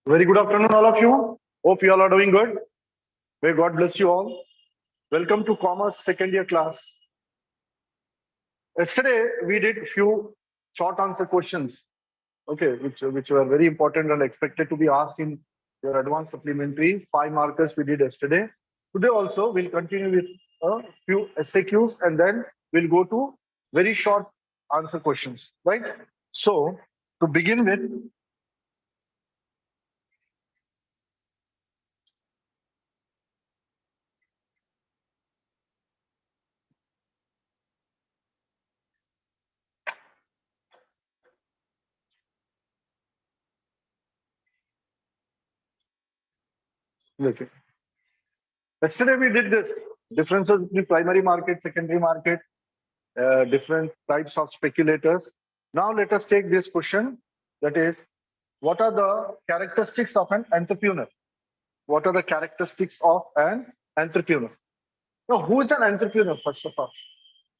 Very good afternoon, all of you. Hope you all are doing good. May God bless you all. Welcome to Commerce second year class. Yesterday, we did few short answer questions, okay, which were very important and expected to be asked in your advanced supplementary. 5 markers we did yesterday. Today also, we'll continue with a few SAQs and then we'll go to very short answer questions, right? So, to begin with, okay. Yesterday we did this differences between primary market, secondary market, different types of speculators. Now let us take this question, that is, what are the characteristics of an entrepreneur? What are the characteristics of an entrepreneur? Now, who is an entrepreneur, first of all?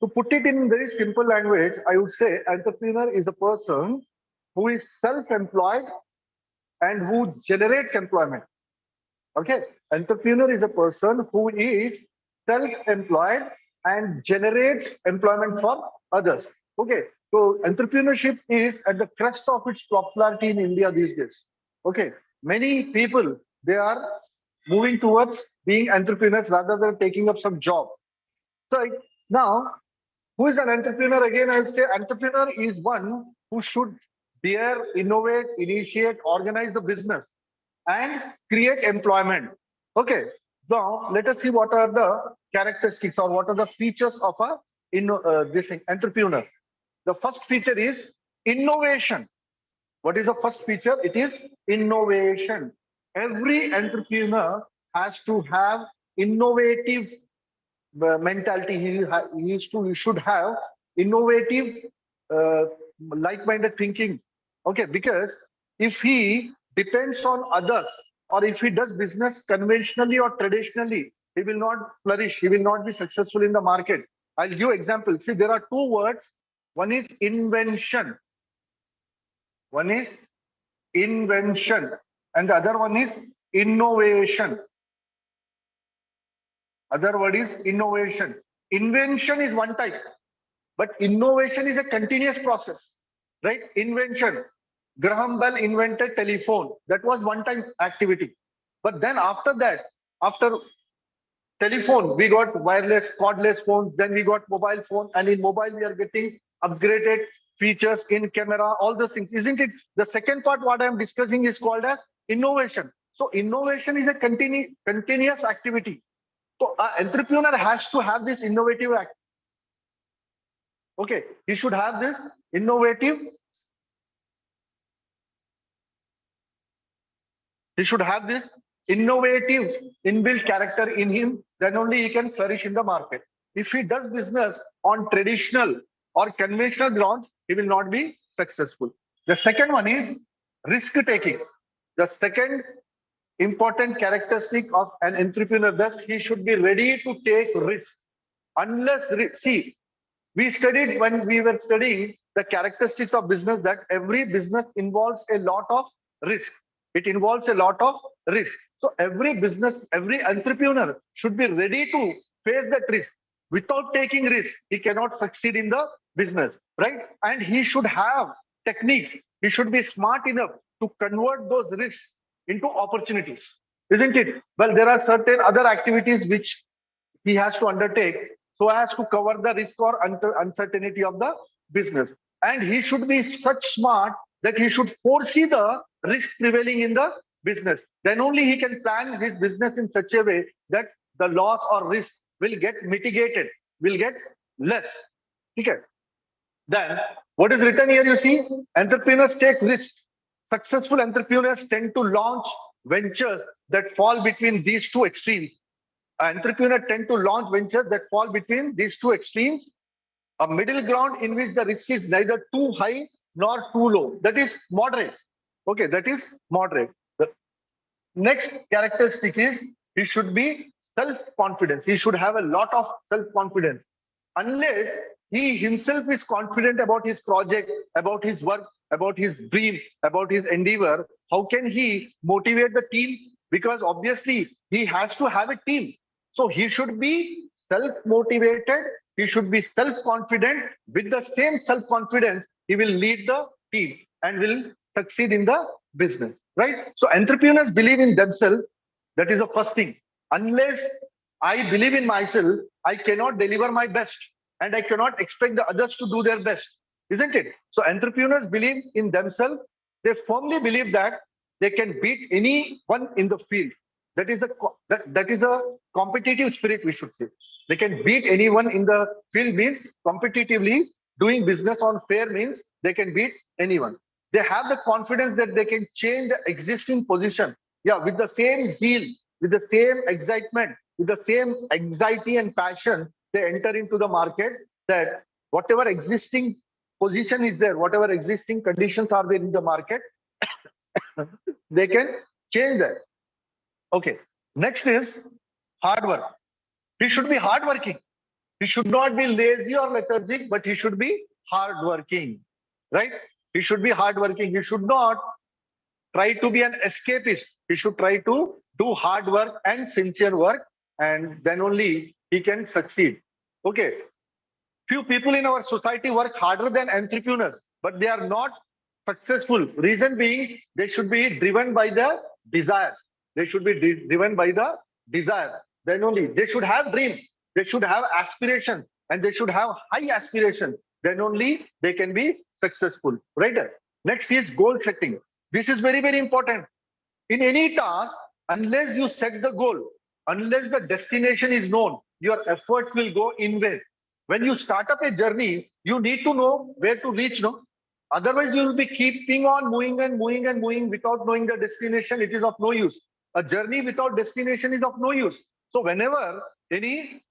To put it in very simple language, I would say entrepreneur is a person who is self-employed and who generates employment. Okay, entrepreneur is a person who is self-employed and generates employment for others. Okay, so entrepreneurship is at the crest of its popularity in India these days. Okay, many people, they are moving towards being entrepreneurs rather than taking up some job. So now, who is an entrepreneur? Again, I would say entrepreneur is one who should dare, innovate, initiate, organize the business and create employment. Okay. Now, let us see what are the characteristics or what are the features of a this thing, entrepreneur. The first feature is innovation. What is the first feature? It is innovation. Every entrepreneur has to have innovative mentality. He should have innovative, uh, like-minded thinking. Okay, because if he depends on others or if he does business conventionally or traditionally, he will not flourish. He will not be successful in the market. I'll give example. See, there are two words. One is invention. One is invention, and the other one is innovation. Other word is innovation. Invention is one type, but innovation is a continuous process, right? Invention. Graham Bell invented telephone. That was one time activity. But then after that, after telephone, we got wireless, cordless phones, then we got mobile phone, and in mobile we are getting upgraded features in camera, all those things, isn't it? The second part, what I am discussing, is called as innovation. So innovation is a continuous activity. So an entrepreneur has to have this innovative act. Okay, he should have this innovative. He should have this innovative inbuilt character in him. Then only he can flourish in the market. If he does business on traditional or conventional grounds, he will not be successful. The second one is risk taking. The second important characteristic of an entrepreneur, thus he should be ready to take risks. See, we studied when we were studying the characteristics of business that every business involves a lot of risk. It involves a lot of risk. So every business, every entrepreneur should be ready to face that risk. Without taking risk, he cannot succeed in the business, right? And he should have techniques. He should be smart enough to convert those risks into opportunities, isn't it? Well, there are certain other activities which he has to undertake so as to cover the risk or uncertainty of the business. And he should be such smart that he should foresee the risk prevailing in the business. Then only he can plan his business in such a way that the loss or risk will get mitigated, will get less. Okay. Then what is written here, you see, entrepreneurs take risks. Successful entrepreneurs tend to launch ventures that fall between these two extremes. Entrepreneurs tend to launch ventures that fall between these two extremes, a middle ground in which the risk is neither too high nor too low. That is moderate. Okay, that is moderate. The next characteristic is he should be self-confidence. He should have a lot of self-confidence. Unless he himself is confident about his project, about his work, about his dream, about his endeavor, how can he motivate the team? Because obviously he has to have a team. So he should be self-motivated, he should be self-confident. With the same self-confidence, he will lead the team and will succeed in the business, right? So entrepreneurs believe in themselves. That is the first thing. Unless I believe in myself, I cannot deliver my best and I cannot expect the others to do their best, isn't it? So entrepreneurs believe in themselves. They firmly believe that they can beat anyone in the field. That is a competitive spirit, we should say. They can beat anyone in the field means competitively doing business on fair means they can beat anyone. They have the confidence that they can change the existing position. Yeah, with the same zeal, with the same excitement, with the same anxiety and passion, they enter into the market that whatever existing position is there, whatever existing conditions are there in the market, they can change that. Okay. Next is hard work. He should be hardworking. He should not be lazy or lethargic, but he should be hardworking, right? He should be hardworking. He should not try to be an escapist. He should try to do hard work and sincere work, and then only he can succeed. Okay. Few people in our society work harder than entrepreneurs, but they are not successful. Reason being, they should be driven by the desires. They should be driven by the desire. Then only they should have dreams. They should have aspirations, and they should have high aspirations. Then only they can be successful. Right? Next is goal setting. This is very, very important. In any task, unless you set the goal, unless the destination is known, your efforts will go in vain. When you start up a journey, you need to know where to reach, no? Otherwise, you will be keeping on moving and moving and moving without knowing the destination. It is of no use. A journey without destination is of no use. So whenever any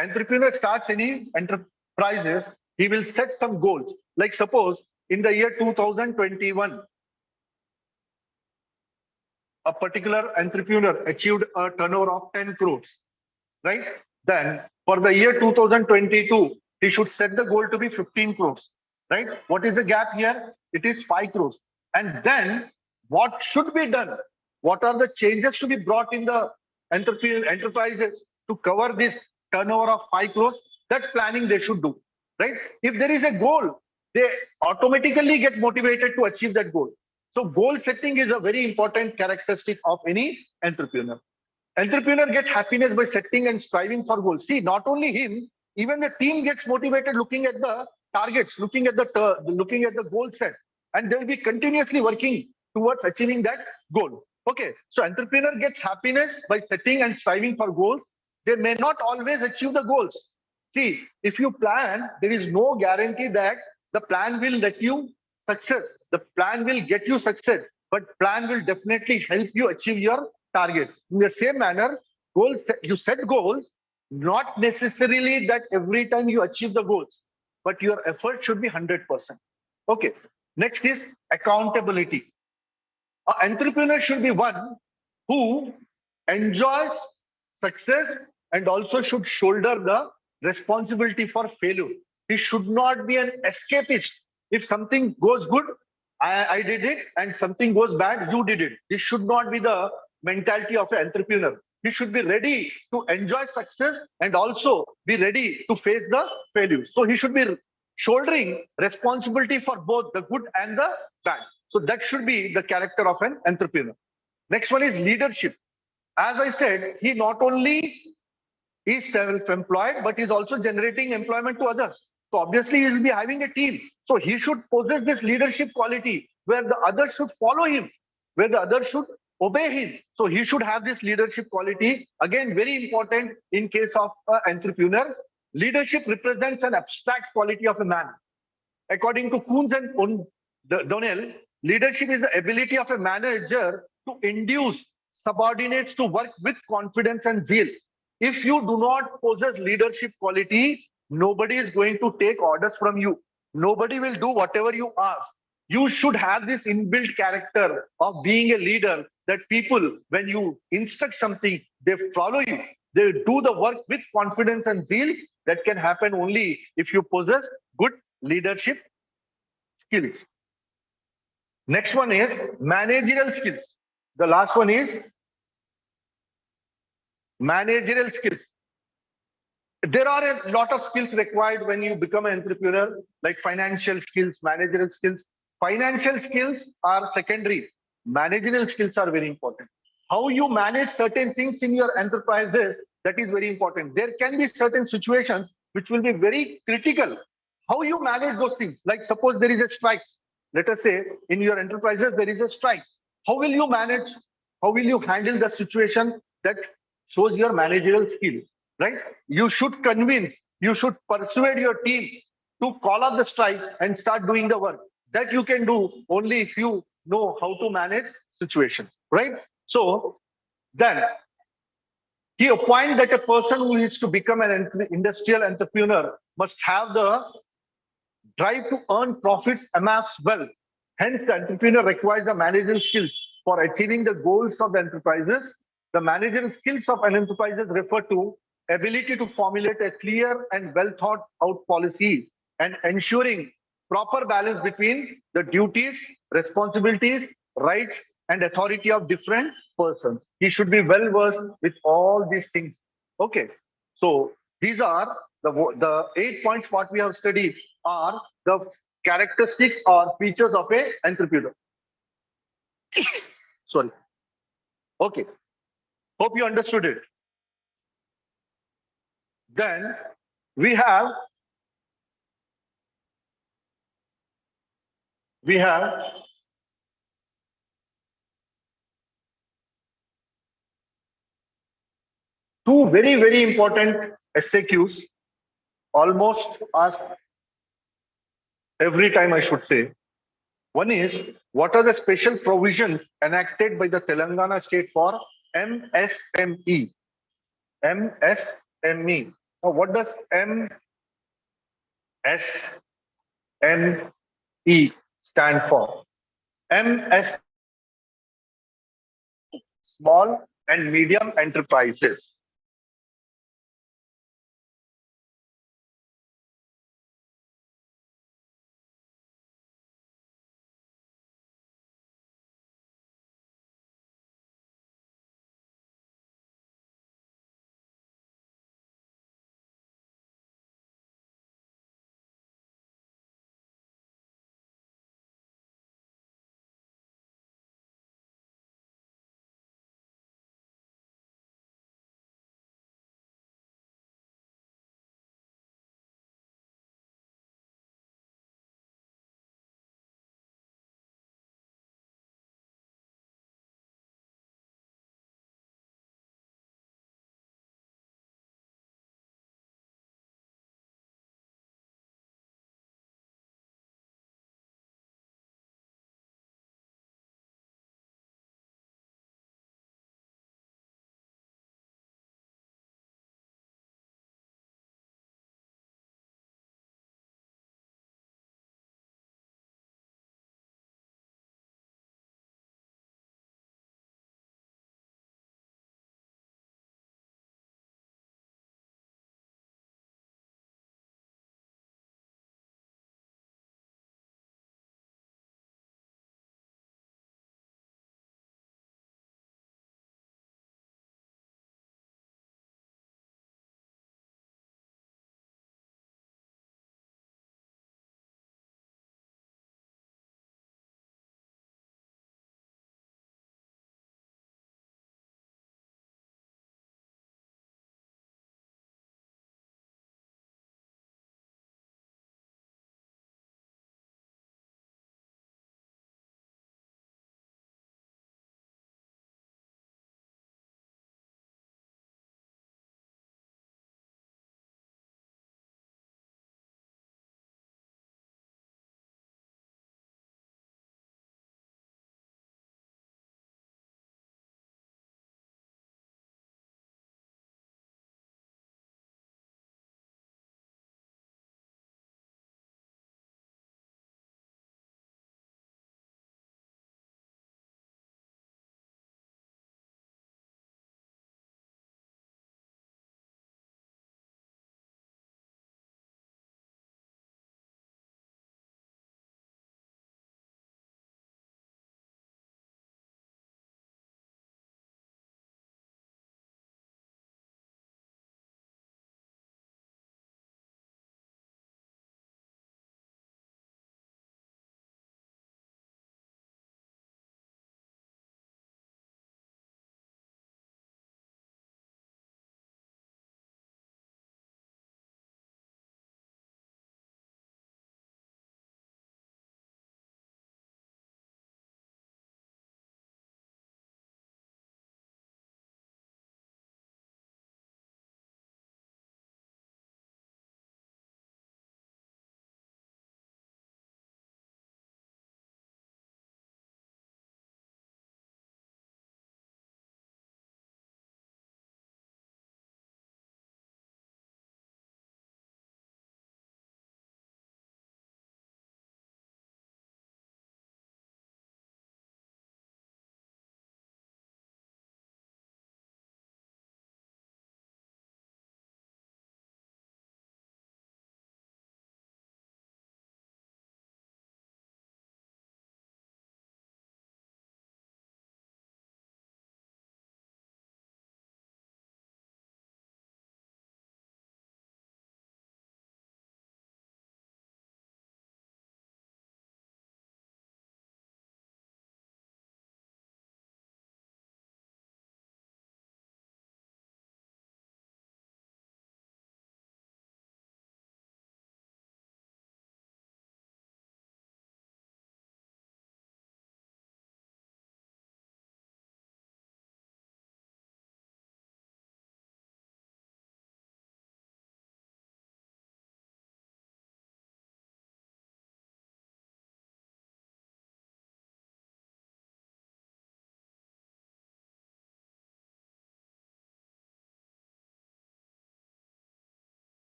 entrepreneur starts any enterprises, he will set some goals. Like suppose in the year 2021, a particular entrepreneur achieved a turnover of 10 crores, right? Then for the year 2022, he should set the goal to be 15 crores, right? What is the gap here? It is 5 crores. And then what should be done? What are the changes to be brought in the enterprises to cover this turnover of 5 crores? That planning they should do, right? If there is a goal, they automatically get motivated to achieve that goal. So goal setting is a very important characteristic of any entrepreneur. Entrepreneur get happiness by setting and striving for goals. See, not only him, even the team gets motivated looking at the targets, looking at the goal set, and they'll be continuously working towards achieving that goal. Okay, so entrepreneur gets happiness by setting and striving for goals. They may not always achieve the goals. See, if you plan, there is no guarantee that the plan will let you success. The plan will get you success, but plan will definitely help you achieve your target. In the same manner, you set goals, not necessarily that every time you achieve the goals, but your effort should be 100%. Okay. Next is accountability. An entrepreneur should be one who enjoys success and also should shoulder the responsibility for failure. He should not be an escapist. If something goes good, I did it, and something goes bad, you did it. This should not be the mentality of an entrepreneur. He should be ready to enjoy success and also be ready to face the failure. So he should be shouldering responsibility for both the good and the bad. So that should be the character of an entrepreneur. Next one is leadership. As I said, he not only is self-employed, but he's also generating employment to others. So obviously he will be having a team. So he should possess this leadership quality where the others should follow him, where the others should obey him. So he should have this leadership quality. Again, very important in case of an entrepreneur. Leadership represents an abstract quality of a man. According to Coons and Donnell, leadership is the ability of a manager to induce subordinates to work with confidence and zeal. If you do not possess leadership quality, nobody is going to take orders from you. Nobody will do whatever you ask. You should have this inbuilt character of being a leader that people, when you instruct something, they follow you. They do the work with confidence and zeal. That can happen only if you possess good leadership skills. Next one is managerial skills. The last one is managerial skills. There are a lot of skills required when you become an entrepreneur, like financial skills, managerial skills. Financial skills are secondary. Managerial skills are very important. How you manage certain things in your enterprises, that is very important. There can be certain situations which will be very critical. How you manage those things, like suppose there is a strike. Let us say in your enterprises there is a strike. How will you manage? How will you handle the situation? That shows your managerial skill, right? You should convince, you should persuade your team to call up the strike and start doing the work. That you can do only if you know how to manage situations, right? So then he opined that a person who is to become an industrial entrepreneur must have the drive to earn profits, amass wealth. Hence, the entrepreneur requires the managerial skills for achieving the goals of the enterprises. The managerial skills of an enterprise refer to ability to formulate a clear and well thought out policy and ensuring proper balance between the duties, responsibilities, rights, and authority of different persons. He should be well versed with all these things. Okay, so these are the 8 points what we have studied are the characteristics or features of a entrepreneur. Sorry. Okay. Hope you understood it. Then we have we have two very important SAQs almost asked every time, I should say. One is, what are the special provisions enacted by the Telangana state for MSME? MSME. Now, what does MSME stand for? MS, small and medium enterprises.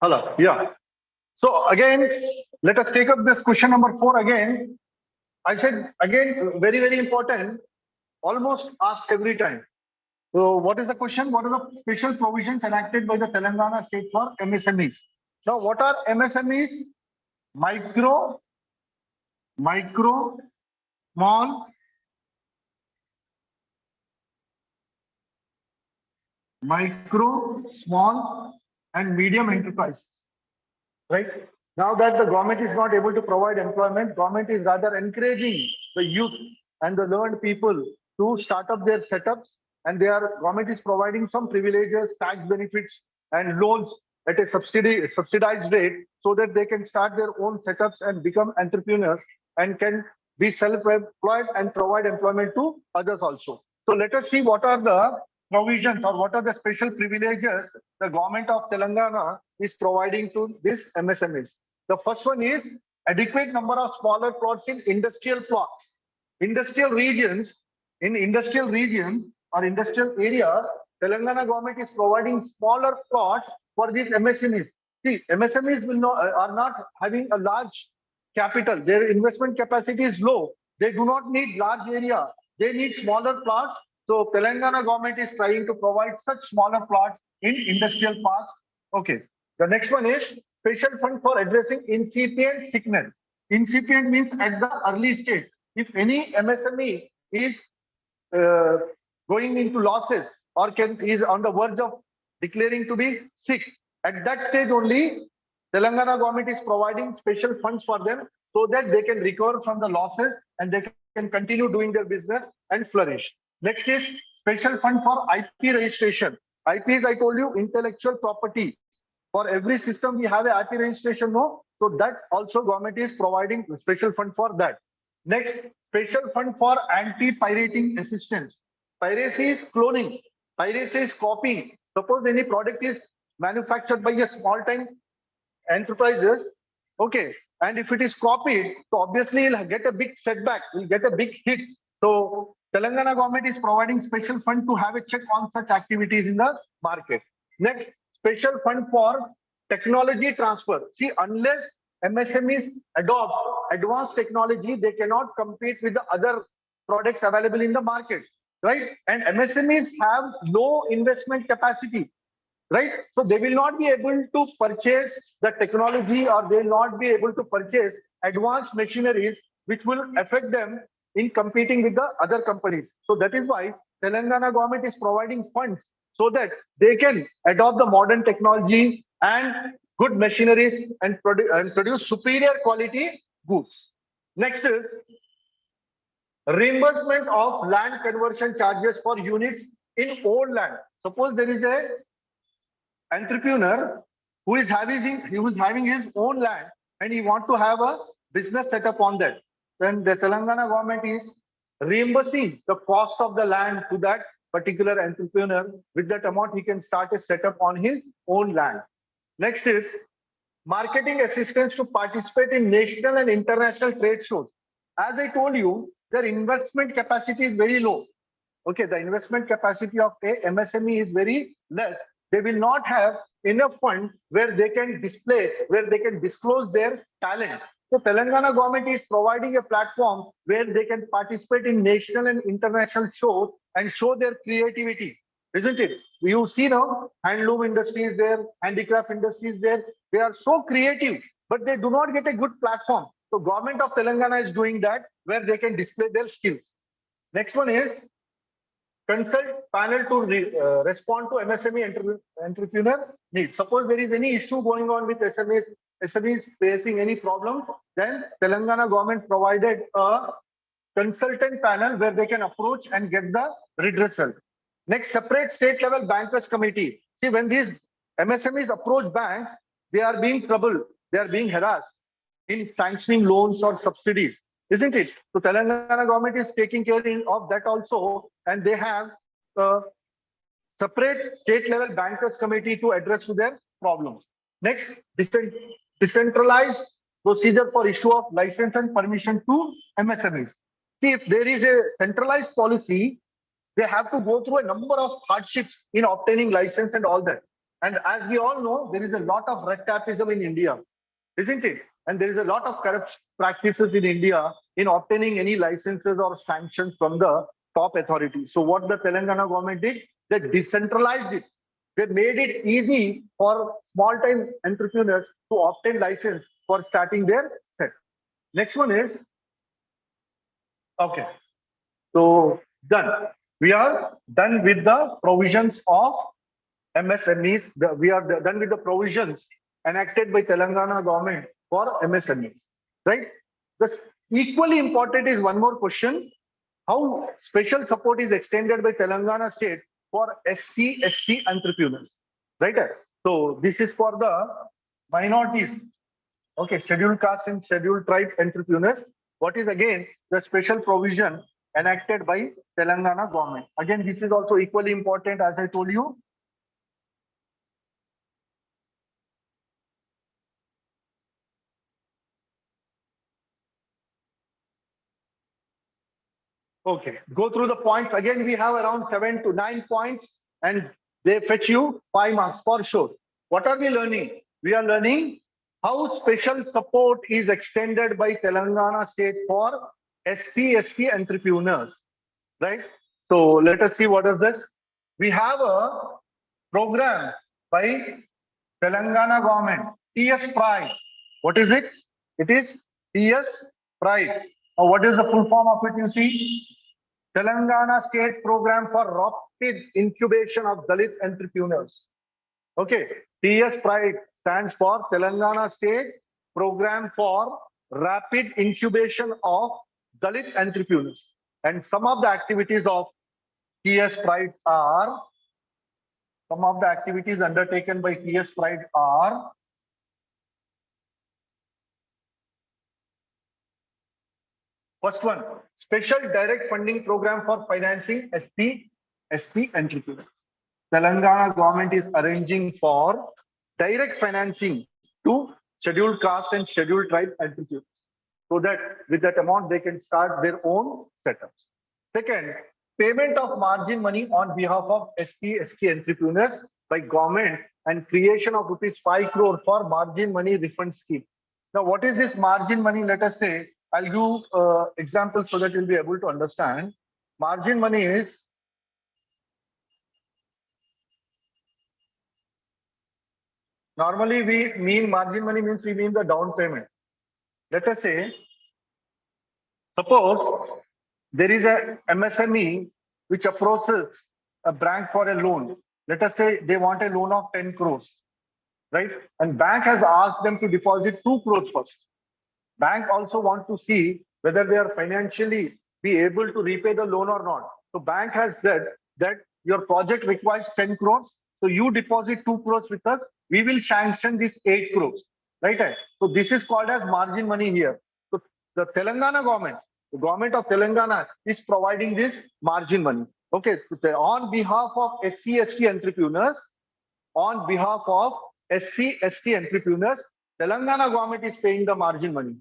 Hello. Yeah. So again, let us take up this question number 4 again. I said again, very, very important, almost asked every time. So what is the question? What are the special provisions enacted by the Telangana state for MSMEs? Now, what are MSMEs? Micro, small, small, and medium enterprises. Right? Now that the government is not able to provide employment, government is rather encouraging the youth and the learned people to start up their setups, and government is providing some privileges, tax benefits, and loans at a subsidized rate so that they can start their own setups and become entrepreneurs and can be self-employed and provide employment to others also. So let us see what are the provisions or what are the special privileges the government of Telangana is providing to these MSMEs. The first one is adequate number of smaller plots in industrial plots. Industrial regions, in industrial regions or industrial areas, Telangana government is providing smaller plots for these MSMEs. See, MSMEs are not having a large capital. Their investment capacity is low. They do not need large area. They need smaller plots. So Telangana government is trying to provide such smaller plots in industrial parks. Okay. The next one is special fund for addressing incipient sickness. Incipient means at the early stage. If any MSME is uh, going into losses or is on the verge of declaring to be sick, at that stage only Telangana government is providing special funds for them so that they can recover from the losses and they can continue doing their business and flourish. Next is special fund for IP registration. IP is, I told you, intellectual property. For every system we have a IP registration, no? So that also government is providing a special fund for that. Next, special fund for anti-pirating assistance. Piracy is cloning. Piracy is copying. Suppose any product is manufactured by a small time enterprises, okay, and if it is copied, so obviously you'll get a big setback, you'll get a big hit. So Telangana government is providing special fund to have a check on such activities in the market. Next, special fund for technology transfer. See, unless MSMEs adopt advanced technology, they cannot compete with the other products available in the market, right? And MSMEs have low investment capacity, right? So they will not be able to purchase the technology or they will not be able to purchase advanced machineries which will affect them in competing with the other companies. So that is why Telangana government is providing funds so that they can adopt the modern technology and good machineries and produce superior quality goods. Next is reimbursement of land conversion charges for units in old land. Suppose there is a entrepreneur who is having his own land and he want to have a business setup on that, then the Telangana government is reimbursing the cost of the land to that particular entrepreneur. With that amount, he can start a setup on his own land. Next is marketing assistance to participate in national and international trade shows. As I told you, their investment capacity is very low. Okay, the investment capacity of a MSME is very less. They will not have enough fund where they can display, where they can disclose their talent. So Telangana government is providing a platform where they can participate in national and international shows and show their creativity, isn't it? You see now, handloom industry is there, handicraft industry is there. They are so creative, but they do not get a good platform. So government of Telangana is doing that where they can display their skills. Next one is consult panel to respond to MSME entrepreneur needs. Suppose there is any issue going on with SMEs facing any problem, then Telangana government provided a consultant panel where they can approach and get the redressal. Next, separate state level bankers committee. See, when these MSMEs approach banks, they are being troubled, they are being harassed in sanctioning loans or subsidies, isn't it? So Telangana government is taking care of that also, and they have a separate state level bankers committee to address to their problems. Next, decentralized procedure for issue of license and permission to MSMEs. See, if there is a centralized policy, they have to go through a number of hardships in obtaining license and all that. And as we all know, there is a lot of red tapeism in India, isn't it? And there is a lot of corrupt practices in India in obtaining any licenses or sanctions from the top authorities. So what the Telangana government did, they decentralized it. They made it easy for small-time entrepreneurs to obtain license for starting their set. Next one is, okay, so done. We are done with the provisions of MSMEs. We are done with the provisions enacted by Telangana government for MSMEs, right? The equally important is one more question: how special support is extended by Telangana state for SC/ST entrepreneurs, right? So this is for the minorities, okay, scheduled caste and scheduled tribe entrepreneurs. What is again the special provision enacted by Telangana government? Again, this is also equally important, as I told you. Okay, go through the points. Again, we have around 7 to 9 points and they fetch you 5 marks for sure. What are we learning? We are learning how special support is extended by Telangana state for SC/ST entrepreneurs, right? So let us see what is this. We have a program by Telangana government, TS Pride. What is it? It is TS Pride. Now, what is the full form of it? You see, Telangana State Program for Rapid Incubation of Dalit Entrepreneurs. Okay, TS Pride stands for Telangana State Program for Rapid Incubation of Dalit Entrepreneurs. And some of the activities of TS Pride are, some of the activities undertaken by TS Pride are, first one, special direct funding program for financing SC/ST entrepreneurs. Telangana government is arranging for direct financing to scheduled caste and scheduled tribe entrepreneurs, so that with that amount they can start their own setups. Second, payment of margin money on behalf of SC/ST entrepreneurs by government and creation of rupees 5 crore for margin money refund scheme. Now, what is this margin money? Let us say, I'll give examples so that you'll be able to understand. Margin money is, normally we mean margin money means we mean the down payment. Let us say, suppose there is a MSME which approaches a bank for a loan. Let us say they want a loan of 10 crores, right? And bank has asked them to deposit 2 crores first. Bank also want to see whether they are financially be able to repay the loan or not. So bank has said that your project requires 10 crores. So you deposit 2 crores with us. We will sanction this 8 crores, right? So this is called as margin money here. So the Telangana government, the government of Telangana is providing this margin money. Okay, on behalf of SC/ST entrepreneurs, on behalf of SC/ST entrepreneurs, Telangana government is paying the margin money.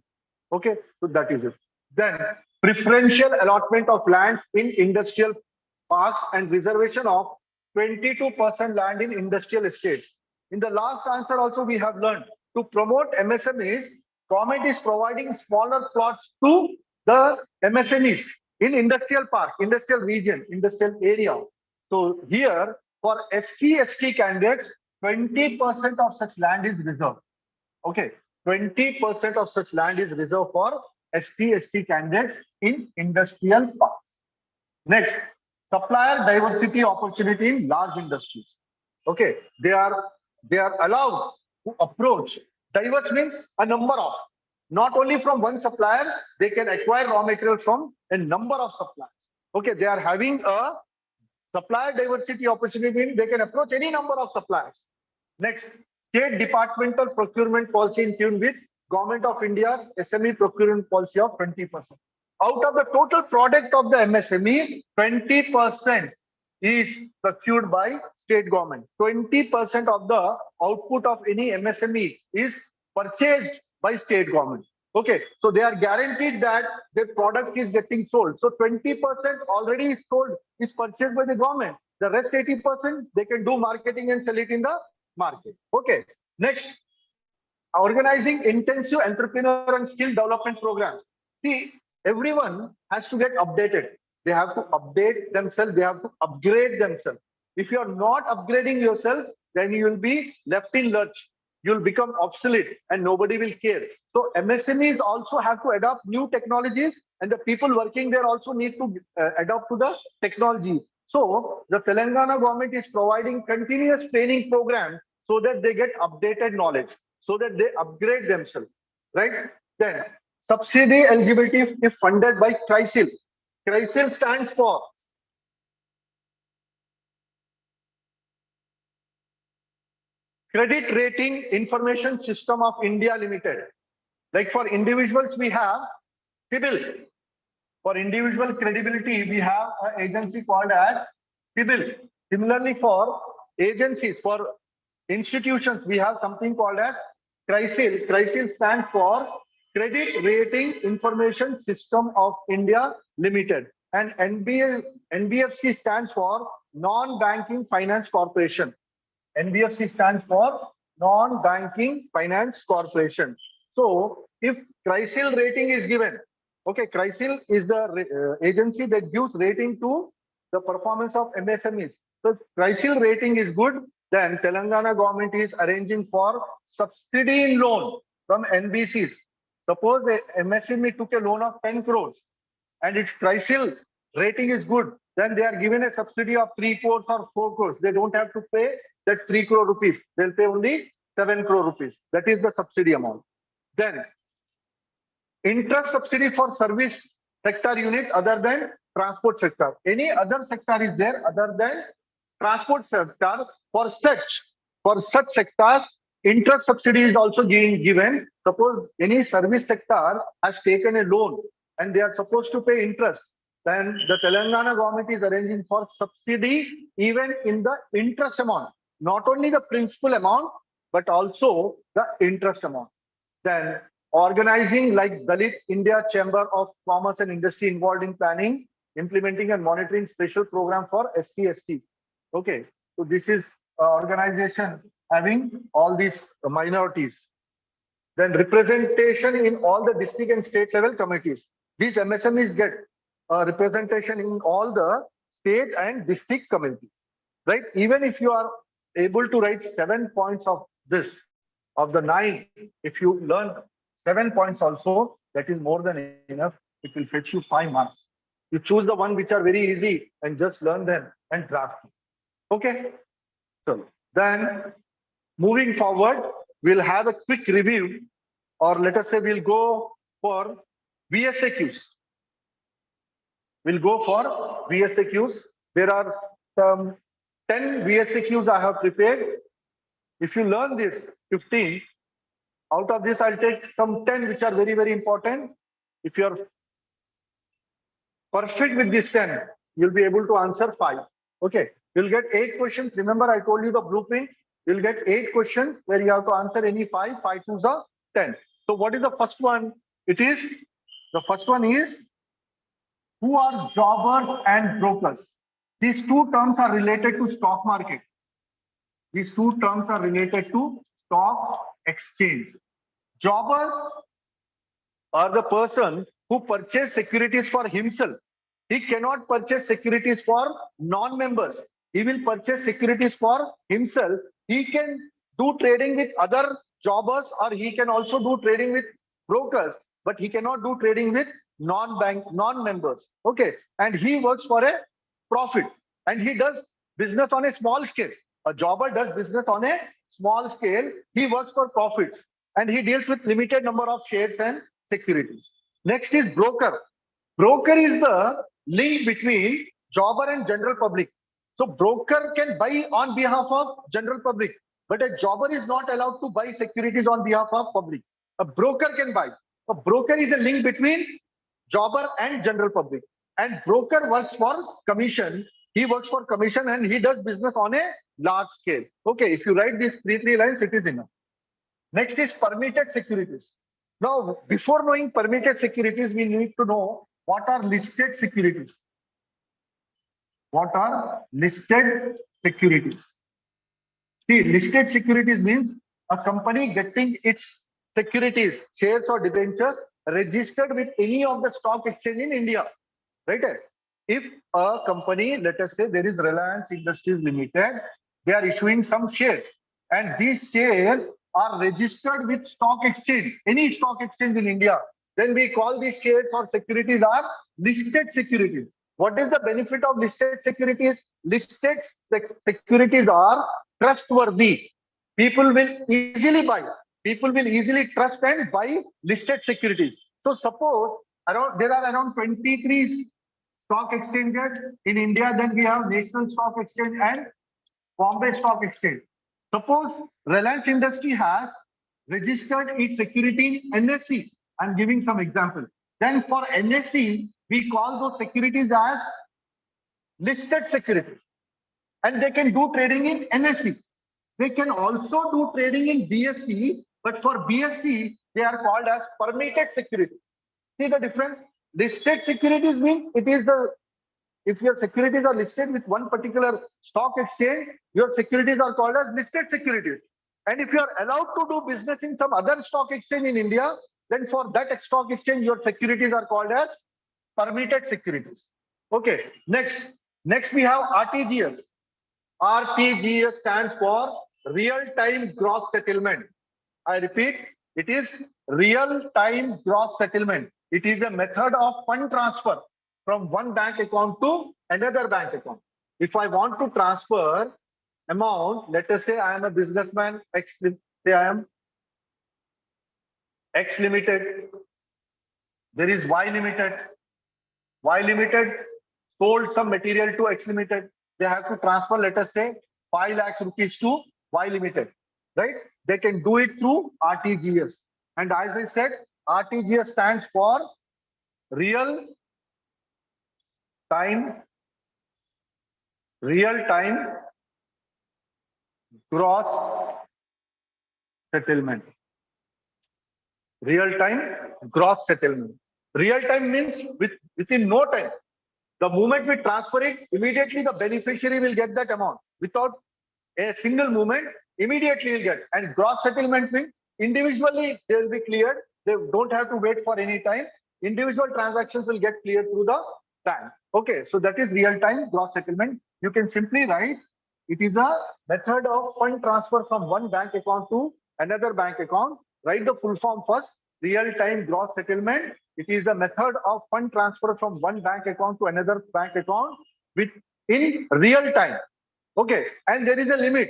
Okay, so that is it. Then preferential allotment of lands in industrial parks and reservation of 22% land in industrial estates. In the last answer also we have learned to promote MSMEs, government is providing smaller plots to the MSMEs in industrial park, industrial region, industrial area. So here for SC/ST candidates, 20% of such land is reserved. Okay, 20% of such land is reserved for SC/ST candidates in industrial parks. Next, supplier diversity opportunity in large industries. Okay, they are allowed to approach. Diverse means a number of, not only from one supplier, they can acquire raw material from a number of suppliers. Okay, they are having a supplier diversity opportunity, they can approach any number of suppliers. Next, state departmental procurement policy in tune with Government of India's SME procurement policy of 20%. Out of the total product of the MSME, 20% is procured by state government. 20% of the output of any MSME is purchased by state government. Okay, so they are guaranteed that their product is getting sold. So 20% already is sold, is purchased by the government. The rest 80%, they can do marketing and sell it in the market. Okay. Next, organizing intensive entrepreneur and skill development programs. See, everyone has to get updated. They have to update themselves. They have to upgrade themselves. If you are not upgrading yourself, then you will be left in lurch. You'll become obsolete and nobody will care. So MSMEs also have to adopt new technologies, and the people working there also need to adopt to the technology. So the Telangana government is providing continuous training programs so that they get updated knowledge, so that they upgrade themselves, right? Then subsidy eligibility if funded by CRISIL. CRISIL stands for Credit Rating Information System of India Limited. Like for individuals, we have CIBIL. For individual credibility, we have an agency called as CIBIL. Similarly, for agencies, for institutions, we have something called as CRISIL. CRISIL stands for Credit Rating Information System of India Limited. And NBFC stands for Non-Banking Finance Corporation. NBFC stands for Non-Banking Finance Corporation. So if CRISIL rating is given, okay, CRISIL is the agency that gives rating to the performance of MSMEs. So CRISIL rating is good, then Telangana government is arranging for subsidy in loan from NBCs. Suppose a MSME took a loan of 10 crores and its CRISIL rating is good, then they are given a subsidy of 3 crores or 4 crores. They don't have to pay that 3 crore rupees. They'll pay only 7 crore rupees. That is the subsidy amount. Then interest subsidy for service sector unit other than transport sector. Any other sector is there other than transport sector. For such sectors, interest subsidy is also being given. Suppose any service sector has taken a loan and they are supposed to pay interest, then the Telangana government is arranging for subsidy even in the interest amount, not only the principal amount, but also the interest amount. Then organizing like Dalit India Chamber of Commerce and Industry involved in planning, implementing and monitoring special program for SC/ST. Okay, so this is organization having all these minorities. Then representation in all the district and state level committees. These MSMEs get representation in all the state and district committees, right? Even if you are able to write 7 points of this, of the 9, if you learn 7 points also, that is more than enough. It will fetch you 5 marks. You choose the one which are very easy and just learn them and draft. Okay. So then moving forward, we'll have a quick review, or let us say we'll go for VSAQs. We'll go for VSAQs. There are some 10 VSAQs I have prepared. If you learn this 15, out of this I'll take some 10 which are very, very important. If you're perfect with this 10, you'll be able to answer 5. Okay, you'll get 8 questions. Remember, I told you the blueprint. You'll get 8 questions where you have to answer any 5. 5 to the 10. So what is the first one? The first one is, who are jobbers and brokers? These two terms are related to stock market. These two terms are related to stock exchange. Jobbers are the person who purchase securities for himself. He cannot purchase securities for non-members. He will purchase securities for himself. He can do trading with other jobbers, or he can also do trading with brokers, but he cannot do trading with non-members. Okay, and he works for a profit, and he does business on a small scale. A jobber does business on a small scale. He works for profits, and he deals with limited number of shares and securities. Next is broker. Broker is the link between jobber and general public. So broker can buy on behalf of general public, but a jobber is not allowed to buy securities on behalf of public. A broker can buy. A broker is a link between jobber and general public. And broker works for commission. He works for commission and he does business on a large scale. Okay, if you write these three lines, it is enough. Next is permitted securities. Now, before knowing permitted securities, we need to know what are listed securities. What are listed securities? See, listed securities means a company getting its securities, shares or debentures registered with any of the stock exchange in India. Right? If a company, let us say there is Reliance Industries Limited, they are issuing some shares, and these shares are registered with stock exchange, any stock exchange in India, then we call these shares or securities are listed securities. What is the benefit of listed securities? Listed securities are trustworthy. People will easily buy. People will easily trust and buy listed securities. So suppose there are around 23 stock exchanges in India. Then we have National Stock Exchange and Bombay Stock Exchange. Suppose Reliance Industry has registered its security in NSE. I'm giving some examples. Then for NSE, we call those securities as listed securities. And they can do trading in NSE. They can also do trading in BSE, but for BSE, they are called as permitted securities. See the difference? Listed securities means it is the if your securities are listed with one particular stock exchange, your securities are called as listed securities. And if you are allowed to do business in some other stock exchange in India, then for that stock exchange, your securities are called as permitted securities. Okay, next we have RTGS. RTGS stands for real-time gross settlement. I repeat, it is real-time gross settlement. It is a method of fund transfer from one bank account to another bank account. If I want to transfer amount, let us say I am a businessman, say I am X Limited, there is Y Limited. Y Limited sold some material to X Limited. They have to transfer, let us say, 5 lakhs rupees to Y Limited, right? They can do it through RTGS. And as I said, RTGS stands for real time gross settlement. Real time gross settlement. Real time means within no time. The moment we transfer it, immediately the beneficiary will get that amount without a single movement. Immediately will get. And gross settlement means individually they will be cleared. They don't have to wait for any time. Individual transactions will get cleared through the bank. Okay, so that is real-time gross settlement. You can simply write it is a method of fund transfer from one bank account to another bank account. Write the full form first. Real-time gross settlement. It is a method of fund transfer from one bank account to another bank account in real time. Okay, and there is a limit.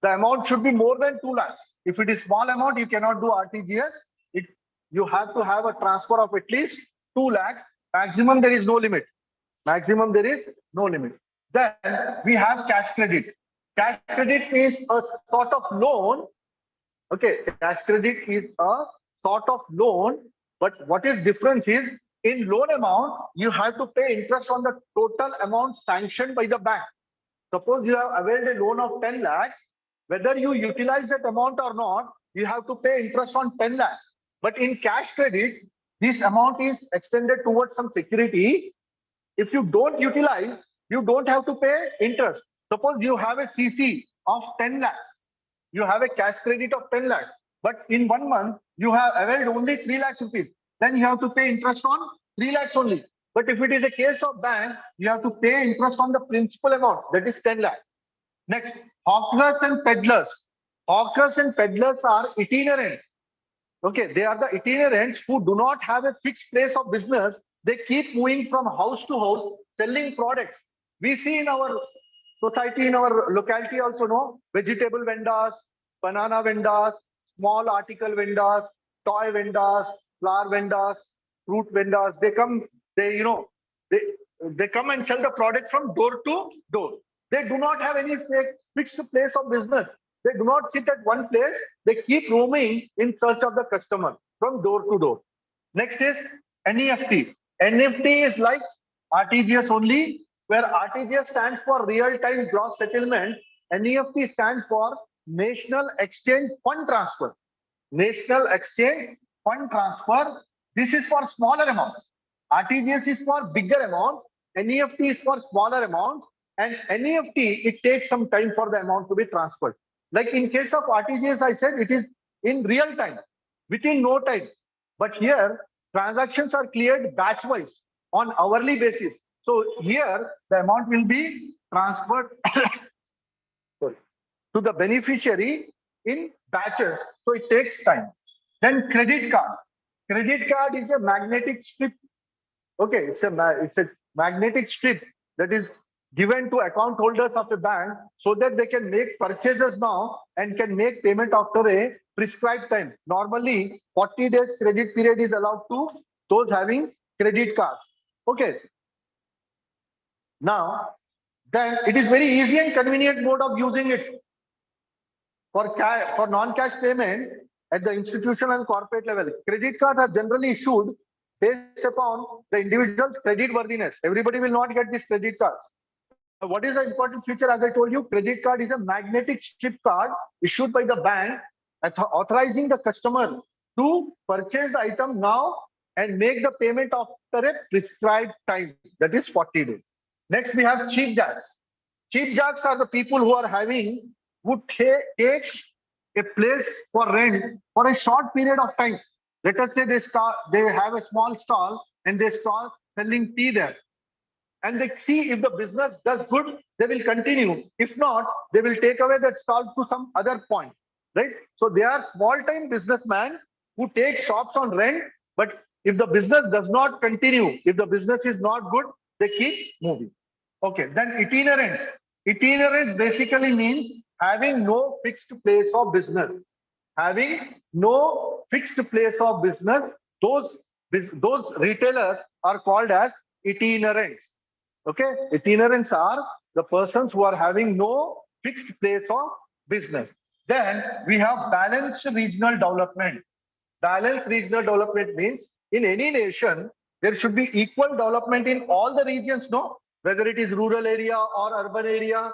The amount should be more than 2 lakhs. If it is small amount, you cannot do RTGS. You have to have a transfer of at least 2 lakhs. Maximum, there is no limit. Maximum, there is no limit. Then we have cash credit. Cash credit is a sort of loan. Okay, cash credit is a sort of loan, but what is difference is in loan amount, you have to pay interest on the total amount sanctioned by the bank. Suppose you have availed a loan of 10 lakhs, whether you utilize that amount or not, you have to pay interest on 10 lakhs. But in cash credit, this amount is extended towards some security. If you don't utilize, you don't have to pay interest. Suppose you have a CC of 10 lakhs. You have a cash credit of 10 lakhs. But in 1 month, you have availed only 3 lakhs rupees. Then you have to pay interest on 3 lakhs only. But if it is a case of bank, you have to pay interest on the principal amount, that is 10 lakhs. Next, hawkers and peddlers. Hawkers and peddlers are itinerant. Okay, they are the itinerants who do not have a fixed place of business. They keep moving from house to house, selling products. We see in our society, in our locality also, no, vegetable vendors, banana vendors, small article vendors, toy vendors, flower vendors, fruit vendors. They come, they come and sell the product from door to door. They do not have any fixed place of business. They do not sit at one place. They keep roaming in search of the customer from door to door. Next is NEFT. NEFT is like RTGS only, where RTGS stands for real-time gross settlement. NEFT stands for National Exchange Fund Transfer. National Exchange Fund Transfer. This is for smaller amounts. RTGS is for bigger amounts. NEFT is for smaller amounts. And NEFT, it takes some time for the amount to be transferred. Like in case of RTGS, I said it is in real time, within no time. But here, transactions are cleared batch-wise on hourly basis. So here, the amount will be transferred sorry, to the beneficiary in batches. So it takes time. Then credit card. Credit card is a magnetic strip. Okay, it's a magnetic strip that is given to account holders of a bank so that they can make purchases now and can make payment after a prescribed time. Normally, 40 days credit period is allowed to those having credit cards. Okay. Now, then it is very easy and convenient mode of using it for non-cash payment at the institutional and corporate level. Credit cards are generally issued based upon the individual's credit worthiness. Everybody will not get this credit card. What is the important feature? As I told you, credit card is a magnetic strip card issued by the bank authorizing the customer to purchase the item now and make the payment after a prescribed time, that is 40 days. Next, we have cheap jacks. Cheap jacks are the people who take a place for rent for a short period of time. Let us say they have a small stall and they start selling tea there. And they see if the business does good, they will continue. If not, they will take away that stall to some other point, right? So they are small-time businessmen who take shops on rent, but if the business does not continue, if the business is not good, they keep moving. Okay, then itinerants. Itinerant basically means having no fixed place of business. Having no fixed place of business, those retailers are called as itinerants. Okay, itinerants are the persons who are having no fixed place of business. Then we have balanced regional development. Balanced regional development means in any nation, there should be equal development in all the regions, no? Whether it is rural area or urban area,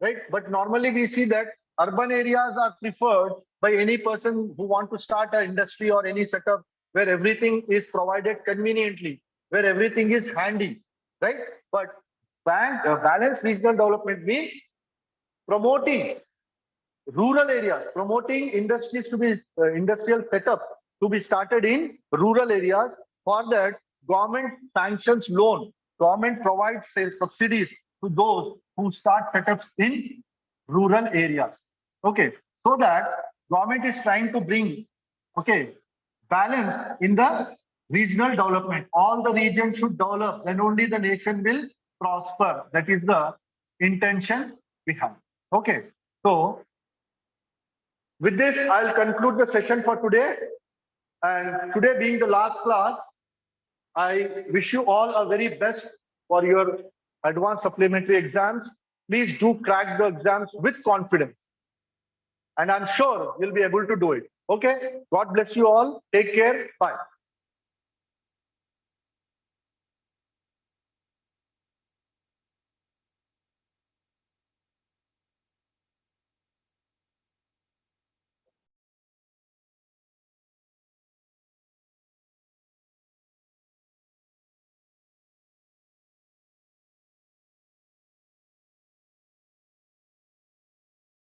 right? But normally we see that urban areas are preferred by any person who want to start an industry or any setup where everything is provided conveniently, where everything is handy, right? But balanced regional development means promoting rural areas, promoting industries to be industrial setup to be started in rural areas. For that, government sanctions loan. Government provides subsidies to those who start setups in rural areas. Okay, so that government is trying to bring balance in the regional development. All the regions should develop, then only the nation will prosper. That is the intention we have. Okay, so with this, I'll conclude the session for today. And today being the last class, I wish you all a very best for your advanced supplementary exams. Please do crack the exams with confidence. And I'm sure you'll be able to do it. Okay, God bless you all. Take care. Bye.